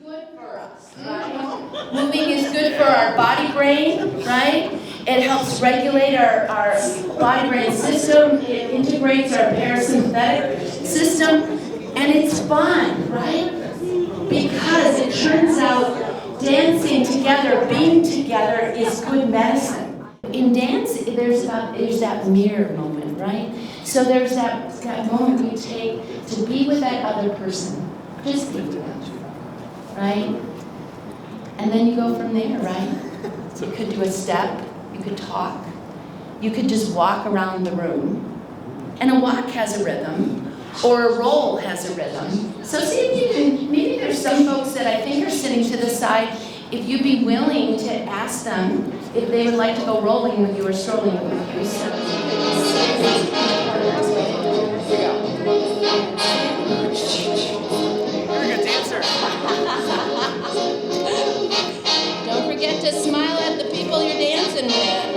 good for us, right? Moving is good for our body-brain, right? It helps regulate our body-brain system. It integrates our parasympathetic system. And it's fun, right? Because it turns out dancing together, being together is good medicine. In dance, there's that mirror moment, right? So there's that moment you take to be with that other person. Just be with them, right? And then you go from there, right? You could do a step, you could talk, you could just walk around the room. And a walk has a rhythm. Or a roll has a rhythm. So see if you can, maybe there's some folks that I think are sitting to the side, if you'd be willing to ask them if they would like to go rolling with you or strolling with you. So. You're a good dancer. Don't forget to smile at the people you're dancing with.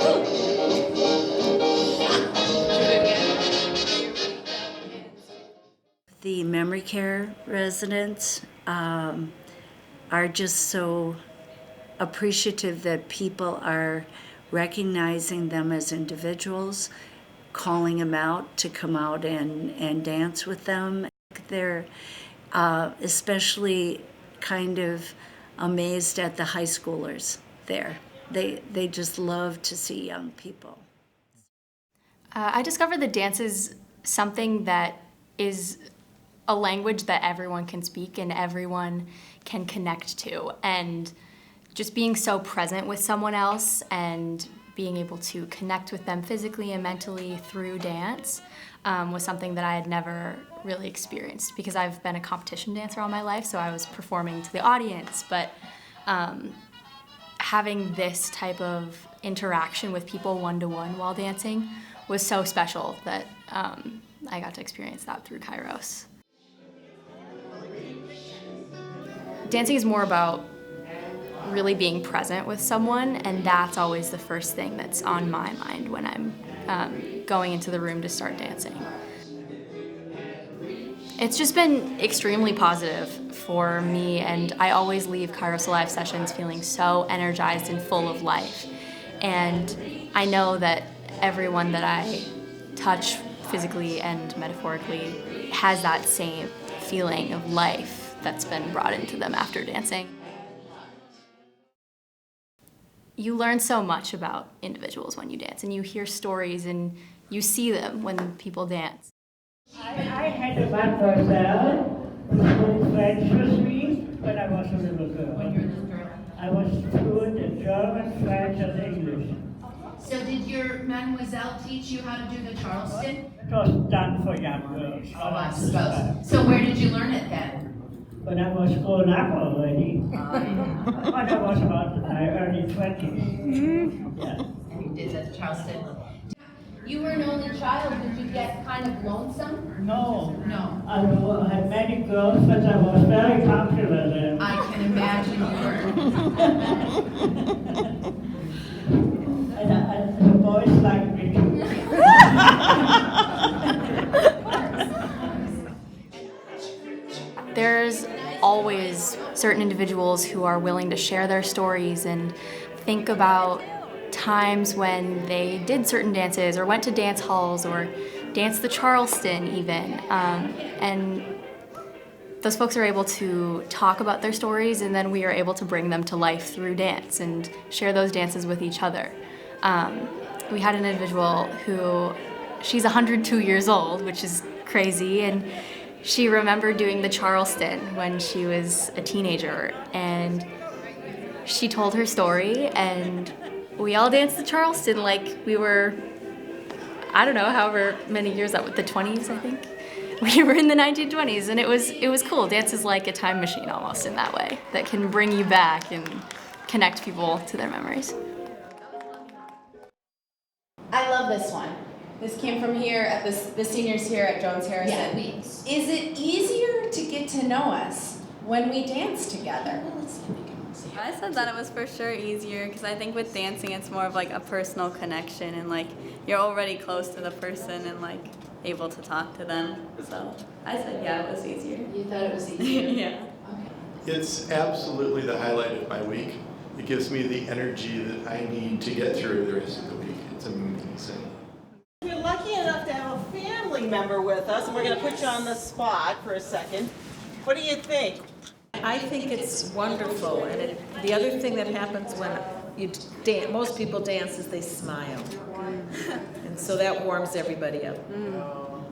The memory care residents are just so appreciative that people are recognizing them as individuals, calling them out to come out and dance with them. They're especially kind of amazed at the high schoolers there. They just love to see young people. I discovered that dance is something that is a language that everyone can speak and everyone can connect to. And just being so present with someone else and being able to connect with them physically and mentally through dance was something that I had never really experienced because I've been a competition dancer all my life, so I was performing to the audience. But having this type of interaction with people one-to-one while dancing was so special that I got to experience that through Kairos. Dancing is more about really being present with someone, and that's always the first thing that's on my mind when I'm going into the room to start dancing. It's just been extremely positive for me, and I always leave Kairos Alive sessions feeling so energized and full of life. And I know that everyone that I touch physically and metaphorically has that same feeling of life that's been brought into them after dancing. You learn so much about individuals when you dance, and you hear stories and you see them when people dance. I had a one myself who spoke French with me when I was a little girl. When you were a little girl. I was fluent in German, French, and English. So did your mademoiselle teach you how to do the Charleston? It was done for young girls. Oh, I suppose. So where did you learn it then? When I was grown up already. When I was about in my early 20s. Yeah. You did at Charleston. You were an only child. Did you get kind of lonesome? No. No. I had many girlfriends. I was very popular then. I can imagine you were. And the boys liked me too. There's always certain individuals who are willing to share their stories and think about times when they did certain dances or went to dance halls or danced the Charleston even. And those folks are able to talk about their stories, and then we are able to bring them to life through dance and share those dances with each other. We had an individual who, she's 102 years old, which is crazy, and she remembered doing the Charleston when she was a teenager, and she told her story, and we all danced the Charleston like we were, I don't know, however many years that was, the 20s, I think. We were in the 1920s, and it was cool. Dance is like a time machine almost in that way, that can bring you back and connect people to their memories. I love this one. This came from here at the seniors here at Jones Harrison. Yeah, Is it easier to get to know us when we dance together? I said that it was for sure easier because I think with dancing it's more of like a personal connection and like you're already close to the person and like able to talk to them. So I said yeah, it was easier. You thought it was easier? Yeah. Okay. It's absolutely the highlight of my week. It gives me the energy that I need to get through the rest of the week. It's amazing. We're lucky enough to have a family member with us, and we're going to put you on the spot for a second. What do you think? I think it's wonderful, and the other thing that happens when you most people dance is they smile, and so that warms everybody up.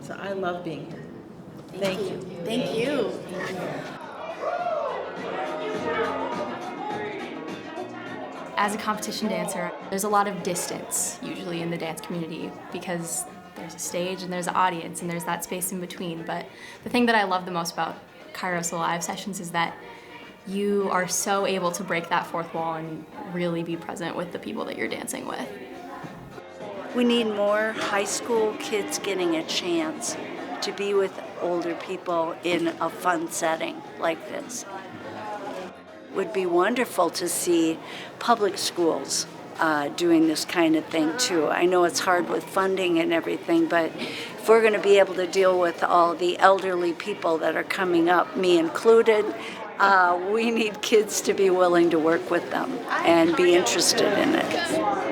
So I love being here. Thank you. Thank you. As a competition dancer, there's a lot of distance usually in the dance community because there's a stage and there's an audience and there's that space in between. But the thing that I love the most about Kairos live sessions is that you are so able to break that fourth wall and really be present with the people that you're dancing with. We need more high school kids getting a chance to be with older people in a fun setting like this. Would be wonderful to see public schools doing this kind of thing too. I know it's hard with funding and everything, but if we're going to be able to deal with all the elderly people that are coming up, me included, we need kids to be willing to work with them and be interested in it.